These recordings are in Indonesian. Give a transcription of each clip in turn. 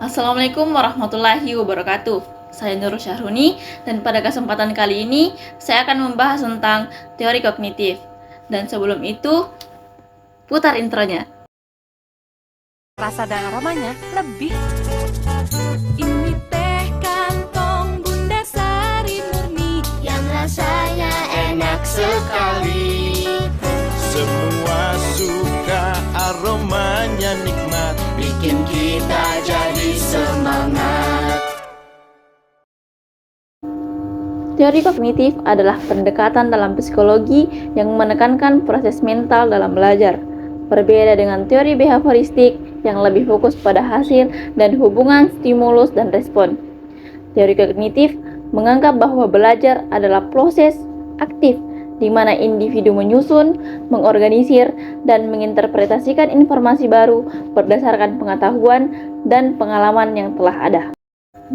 Assalamualaikum warahmatullahi wabarakatuh. Saya Nur Syahruni dan pada kesempatan kali ini saya akan membahas tentang teori kognitif. Dan sebelum itu, putar intronya. Rasa dan aromanya lebih. Ini teh kantong Bunda Sari Murni yang rasanya enak sekali. Semua suka, aromanya nikmat, Bikin kita jadi semangat. Teori kognitif adalah pendekatan dalam psikologi yang menekankan proses mental dalam belajar. Berbeda dengan teori behavioristik yang lebih fokus pada hasil dan hubungan stimulus dan respon. Teori kognitif menganggap bahwa belajar adalah proses aktif di mana individu menyusun, mengorganisir, dan menginterpretasikan informasi baru berdasarkan pengetahuan dan pengalaman yang telah ada.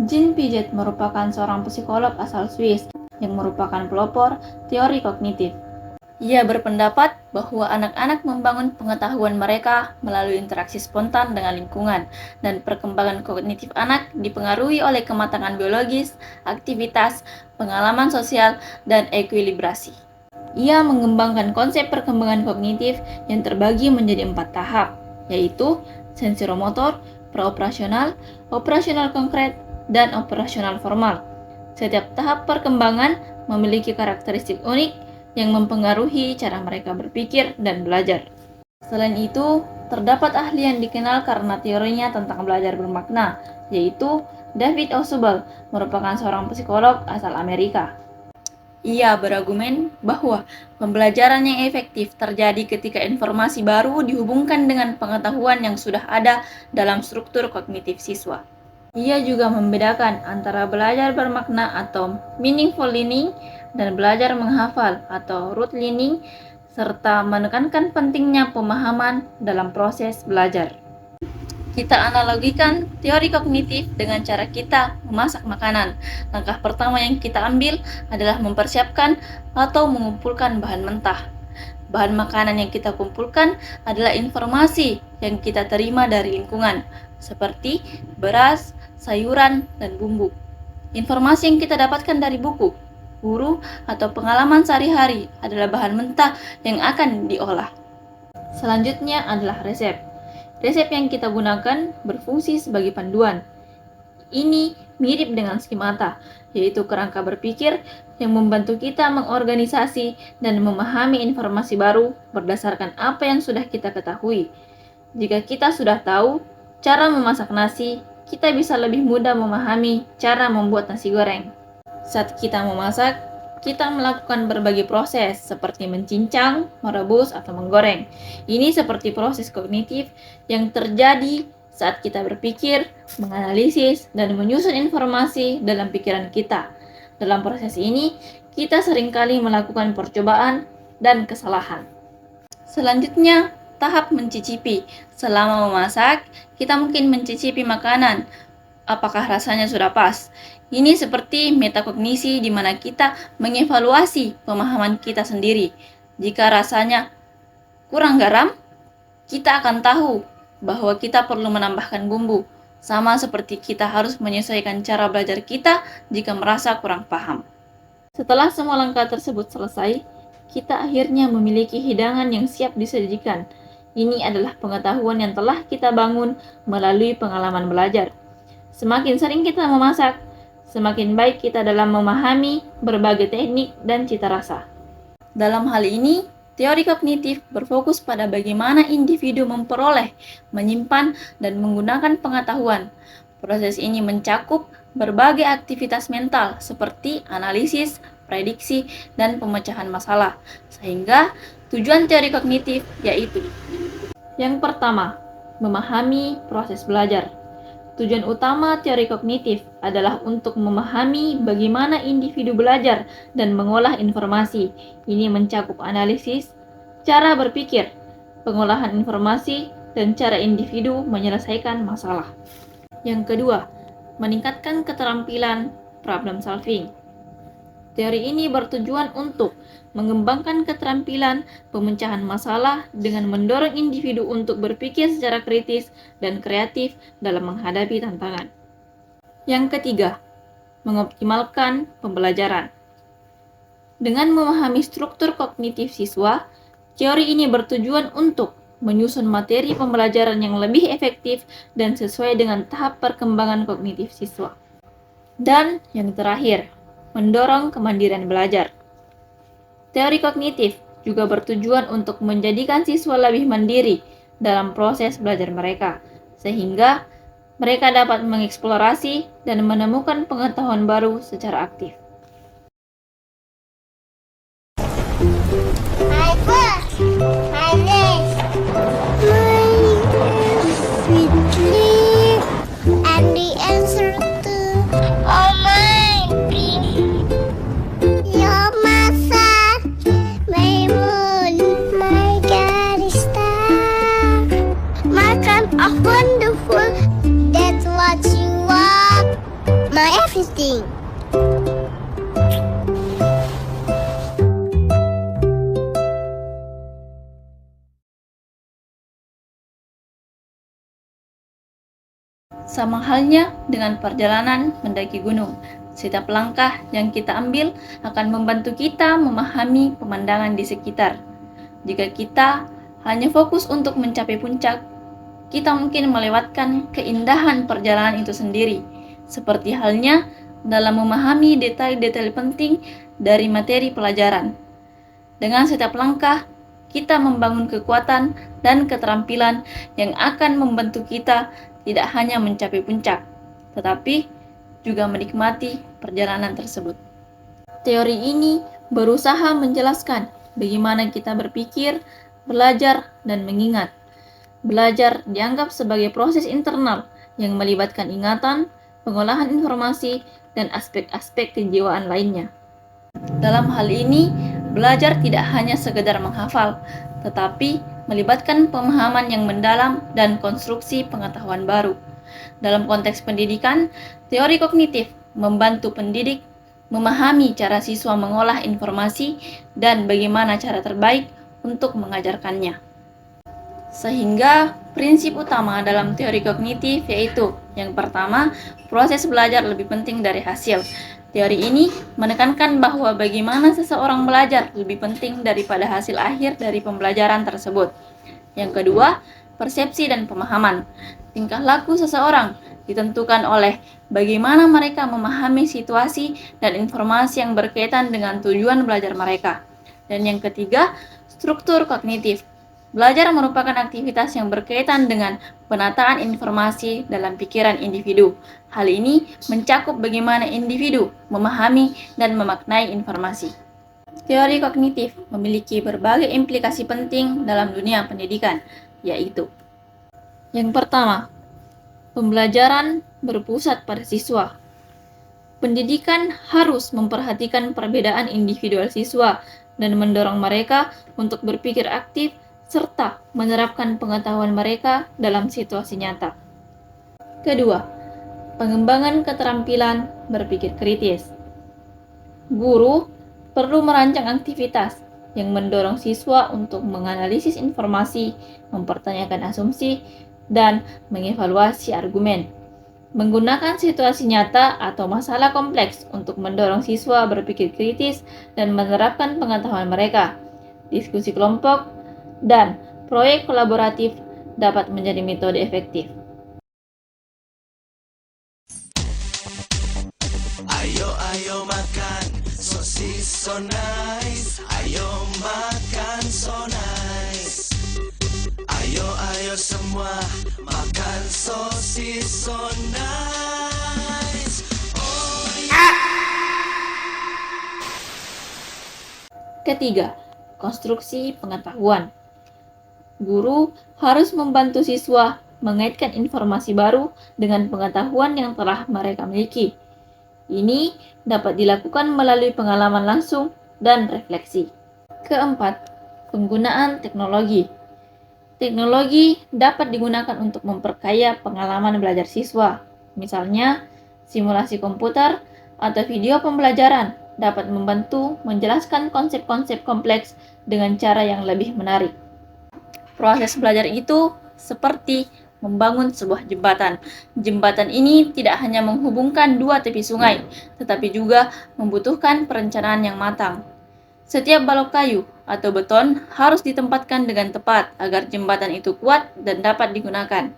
Jean Piaget merupakan seorang psikolog asal Swiss yang merupakan pelopor teori kognitif. Ia berpendapat bahwa anak-anak membangun pengetahuan mereka melalui interaksi spontan dengan lingkungan, dan perkembangan kognitif anak dipengaruhi oleh kematangan biologis, aktivitas, pengalaman sosial, dan ekuilibrasi. Ia mengembangkan konsep perkembangan kognitif yang terbagi menjadi 4 tahap, yaitu sensoromotor, praoperasional, operasional konkret, dan operasional formal. Setiap tahap perkembangan memiliki karakteristik unik yang mempengaruhi cara mereka berpikir dan belajar. Selain itu, terdapat ahli yang dikenal karena teorinya tentang belajar bermakna, yaitu David Ausubel, merupakan seorang psikolog asal Amerika. Ia berargumen bahwa pembelajaran yang efektif terjadi ketika informasi baru dihubungkan dengan pengetahuan yang sudah ada dalam struktur kognitif siswa. Ia juga membedakan antara belajar bermakna atau meaningful learning dan belajar menghafal atau rote learning, serta menekankan pentingnya pemahaman dalam proses belajar. Kita analogikan teori kognitif dengan cara kita memasak makanan. Langkah pertama yang kita ambil adalah mempersiapkan atau mengumpulkan bahan mentah. Bahan makanan yang kita kumpulkan adalah informasi yang kita terima dari lingkungan, seperti beras, sayuran, dan bumbu. Informasi yang kita dapatkan dari buku, guru, atau pengalaman sehari-hari adalah bahan mentah yang akan diolah. Selanjutnya adalah resep. Resep yang kita gunakan berfungsi sebagai panduan. Ini mirip dengan skemata, yaitu kerangka berpikir yang membantu kita mengorganisasi dan memahami informasi baru berdasarkan apa yang sudah kita ketahui. Jika kita sudah tahu cara memasak nasi, kita bisa lebih mudah memahami cara membuat nasi goreng. Saat kita memasak, kita melakukan berbagai proses seperti mencincang, merebus, atau menggoreng. Ini seperti proses kognitif yang terjadi saat kita berpikir, menganalisis, dan menyusun informasi dalam pikiran kita. Dalam proses ini, kita seringkali melakukan percobaan dan kesalahan. Selanjutnya, tahap mencicipi. Selama memasak, kita mungkin mencicipi makanan. Apakah rasanya sudah pas? Ini seperti metakognisi di mana kita mengevaluasi pemahaman kita sendiri. Jika rasanya kurang garam, kita akan tahu bahwa kita perlu menambahkan bumbu. Sama seperti kita harus menyesuaikan cara belajar kita jika merasa kurang paham. Setelah semua langkah tersebut selesai, kita akhirnya memiliki hidangan yang siap disajikan. Ini adalah pengetahuan yang telah kita bangun melalui pengalaman belajar. Semakin sering kita memasak, semakin baik kita dalam memahami berbagai teknik dan cita rasa. Dalam hal ini, teori kognitif berfokus pada bagaimana individu memperoleh, menyimpan, dan menggunakan pengetahuan. Proses ini mencakup berbagai aktivitas mental seperti analisis, prediksi, dan pemecahan masalah. Sehingga tujuan teori kognitif yaitu: yang pertama, memahami proses belajar. Tujuan utama teori kognitif adalah untuk memahami bagaimana individu belajar dan mengolah informasi. Ini mencakup analisis, cara berpikir, pengolahan informasi, dan cara individu menyelesaikan masalah. Yang kedua, meningkatkan keterampilan problem solving. Teori ini bertujuan untuk mengembangkan keterampilan pemecahan masalah dengan mendorong individu untuk berpikir secara kritis dan kreatif dalam menghadapi tantangan. Yang ketiga, mengoptimalkan pembelajaran. Dengan memahami struktur kognitif siswa, teori ini bertujuan untuk menyusun materi pembelajaran yang lebih efektif dan sesuai dengan tahap perkembangan kognitif siswa. Dan yang terakhir, mendorong kemandirian belajar. Teori kognitif juga bertujuan untuk menjadikan siswa lebih mandiri dalam proses belajar mereka, sehingga mereka dapat mengeksplorasi dan menemukan pengetahuan baru secara aktif. My book, my list, weekly, and the answer to all my dreams. Your masa, my moon, my God star. My kind of wonderful, that's what you are. My everything. Sama halnya dengan perjalanan mendaki gunung, setiap langkah yang kita ambil akan membantu kita memahami pemandangan di sekitar. Jika kita hanya fokus untuk mencapai puncak, kita mungkin melewatkan keindahan perjalanan itu sendiri, seperti halnya dalam memahami detail-detail penting dari materi pelajaran. Dengan setiap langkah, kita membangun kekuatan dan keterampilan yang akan membantu kita tidak hanya mencapai puncak, tetapi juga menikmati perjalanan tersebut. Teori ini berusaha menjelaskan bagaimana kita berpikir, belajar, dan mengingat. Belajar dianggap sebagai proses internal yang melibatkan ingatan, pengolahan informasi, dan aspek-aspek kejiwaan lainnya. Dalam hal ini, belajar tidak hanya sekedar menghafal, tetapi melibatkan pemahaman yang mendalam dan konstruksi pengetahuan baru. Dalam konteks pendidikan, teori kognitif membantu pendidik memahami cara siswa mengolah informasi dan bagaimana cara terbaik untuk mengajarkannya. Sehingga prinsip utama dalam teori kognitif yaitu yang pertama, proses belajar lebih penting dari hasil. Teori ini menekankan bahwa bagaimana seseorang belajar lebih penting daripada hasil akhir dari pembelajaran tersebut. Yang kedua, persepsi dan pemahaman. Tingkah laku seseorang ditentukan oleh bagaimana mereka memahami situasi dan informasi yang berkaitan dengan tujuan belajar mereka. Dan yang ketiga, struktur kognitif. Belajar merupakan aktivitas yang berkaitan dengan penataan informasi dalam pikiran individu. Hal ini mencakup bagaimana individu memahami dan memaknai informasi. Teori kognitif memiliki berbagai implikasi penting dalam dunia pendidikan, yaitu yang pertama, pembelajaran berpusat pada siswa. Pendidikan harus memperhatikan perbedaan individual siswa dan mendorong mereka untuk berpikir aktif serta menerapkan pengetahuan mereka dalam situasi nyata. Kedua, pengembangan keterampilan berpikir kritis. Guru perlu merancang aktivitas yang mendorong siswa untuk menganalisis informasi, mempertanyakan asumsi, dan mengevaluasi argumen. Menggunakan situasi nyata atau masalah kompleks untuk mendorong siswa berpikir kritis dan menerapkan pengetahuan mereka. Diskusi kelompok dan proyek kolaboratif dapat menjadi metode efektif. Ayo makan sosis so nice. Ayo makan so nice. Ayo semua makan sosis so nice. Oh yeah. Ketiga, konstruksi pengetahuan. Guru harus membantu siswa mengaitkan informasi baru dengan pengetahuan yang telah mereka miliki. Ini dapat dilakukan melalui pengalaman langsung dan refleksi. Keempat, penggunaan teknologi. Teknologi dapat digunakan untuk memperkaya pengalaman belajar siswa, misalnya simulasi komputer atau video pembelajaran dapat membantu menjelaskan konsep-konsep kompleks dengan cara yang lebih menarik. Proses belajar itu seperti membangun sebuah jembatan. Jembatan ini tidak hanya menghubungkan dua tepi sungai, tetapi juga membutuhkan perencanaan yang matang. Setiap balok kayu atau beton harus ditempatkan dengan tepat agar jembatan itu kuat dan dapat digunakan.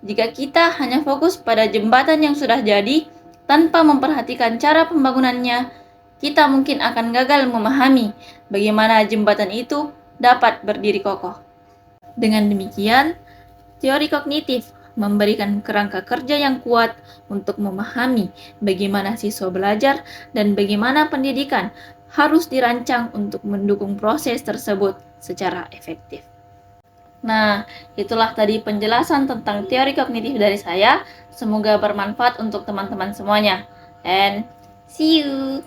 Jika kita hanya fokus pada jembatan yang sudah jadi, tanpa memperhatikan cara pembangunannya, kita mungkin akan gagal memahami bagaimana jembatan itu dapat berdiri kokoh. Dengan demikian, teori kognitif memberikan kerangka kerja yang kuat untuk memahami bagaimana siswa belajar dan bagaimana pendidikan harus dirancang untuk mendukung proses tersebut secara efektif. Nah, itulah tadi penjelasan tentang teori kognitif dari saya. Semoga bermanfaat untuk teman-teman semuanya. And see you!